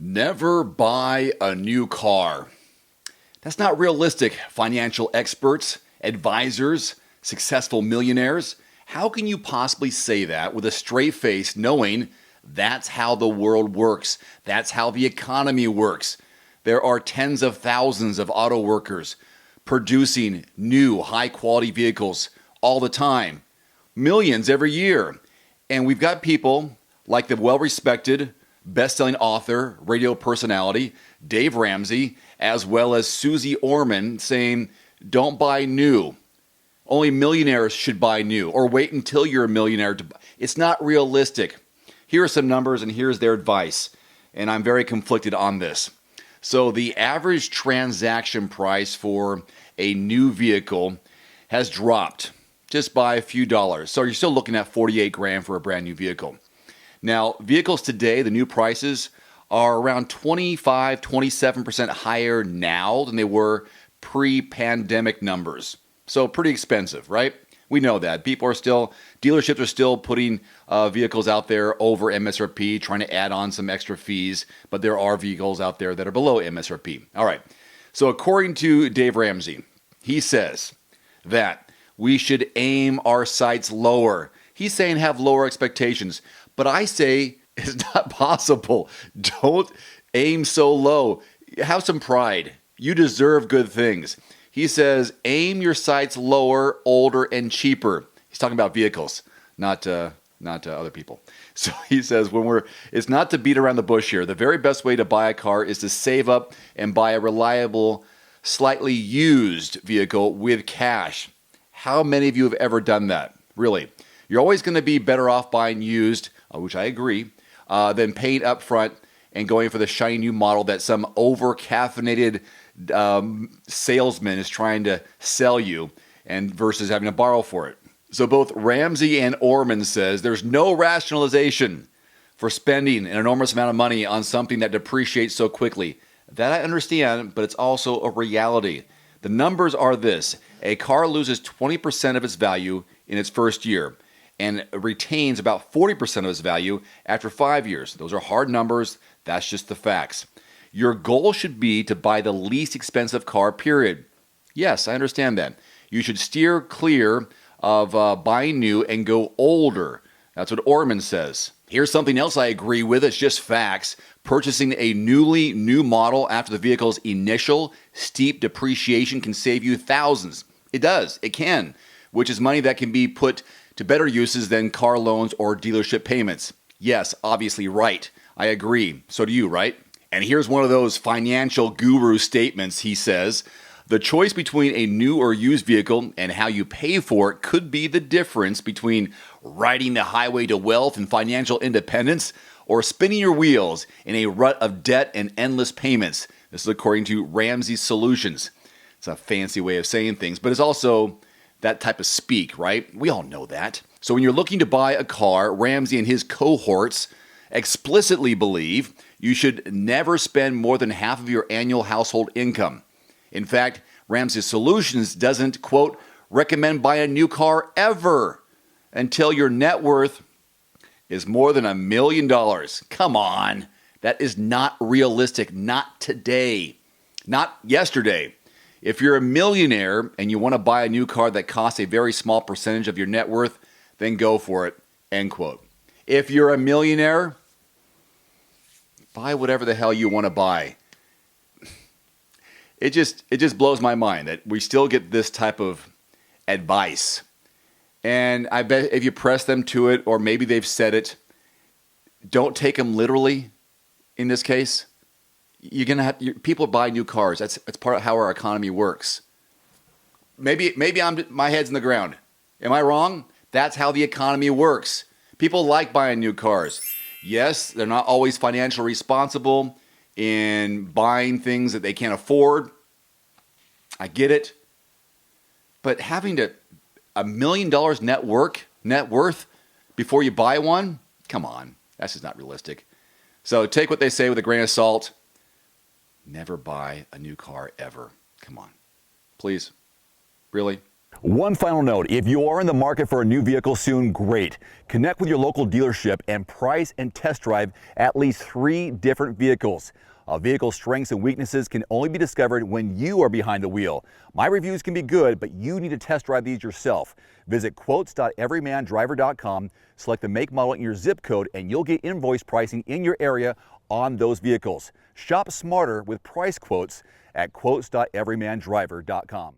Never buy a new car. That's not realistic, financial experts, advisors, successful millionaires. How can you possibly say that with a straight face knowing that's how the world works? That's how the economy works. There are tens of thousands of auto workers producing new high-quality vehicles all the time. Millions every year. And we've got people like the well-respected best-selling author, radio personality, Dave Ramsey, as well as Susie Orman saying, don't buy new. Only millionaires should buy new, or wait until you're a millionaire to buy. It's not realistic. Here are some numbers, and here's their advice. And I'm very conflicted on this. So the average transaction price for a new vehicle has dropped just by a few dollars. So you're still looking at $48,000 for a brand new vehicle. Now, vehicles today, the new prices are around 27% higher now than they were pre-pandemic numbers. So pretty expensive, right? We know that. Dealerships are still putting vehicles out there over MSRP, trying to add on some extra fees, but there are vehicles out there that are below MSRP. All right. So according to Dave Ramsey, he says that we should aim our sights lower. He's saying have lower expectations. But I say it's not possible. Don't aim so low. Have some pride. You deserve good things. He says aim your sights lower, older, and cheaper. He's talking about vehicles, not other people. So he says it's not to beat around the bush here. The very best way to buy a car is to save up and buy a reliable, slightly used vehicle with cash. How many of you have ever done that? Really? You're always going to be better off buying used, which I agree, than paying up front and going for the shiny new model that some over-caffeinated salesman is trying to sell you, and versus having to borrow for it. So both Ramsey and Orman says there's no rationalization for spending an enormous amount of money on something that depreciates so quickly. That I understand, but it's also a reality. The numbers are this. A car loses 20% of its value in its first year and retains about 40% of its value after 5 years. Those are hard numbers. That's just the facts. Your goal should be to buy the least expensive car, period. Yes, I understand that. You should steer clear of buying new and go older. That's what Orman says. Here's something else I agree with. It's just facts. Purchasing a new model after the vehicle's initial steep depreciation can save you thousands. It does. It can, which is money that can be put to better uses than car loans or dealership payments. Yes, obviously right. I agree. So do you, right? And here's one of those financial guru statements. He says, the choice between a new or used vehicle and how you pay for it could be the difference between riding the highway to wealth and financial independence or spinning your wheels in a rut of debt and endless payments. This is according to Ramsey Solutions. It's a fancy way of saying things, but it's also that type of speak, right? We all know that. So when you're looking to buy a car, Ramsey and his cohorts explicitly believe you should never spend more than half of your annual household income. In fact, Ramsey Solutions doesn't, quote, recommend buying a new car ever until your net worth is more than $1 million. Come on. That is not realistic. Not today. Not yesterday. If you're a millionaire and you want to buy a new car that costs a very small percentage of your net worth, then go for it, end quote. If you're a millionaire, buy whatever the hell you want to buy. It just blows my mind that we still get this type of advice. And I bet if you press them to it, or maybe they've said it, don't take them literally in this case. You're gonna have people buy new cars. That's part of how our economy works. Maybe my head's in the ground. Am I wrong? That's how the economy works. People like buying new cars. Yes, they're not always financially responsible in buying things that they can't afford. I get it. But having $1 million net worth before you buy one, come on, that's just not realistic. So take what they say with a grain of salt. Never buy a new car ever. Come on. Please. Really? One final note, if you are in the market for a new vehicle soon, great. Connect with your local dealership and price and test drive at least 3 different vehicles. A vehicle's strengths and weaknesses can only be discovered when you are behind the wheel. My reviews can be good, but you need to test drive these yourself. Visit quotes.everymandriver.com, select the make, model, and your zip code, and you'll get invoice pricing in your area on those vehicles. Shop smarter with price quotes at quotes.everymandriver.com.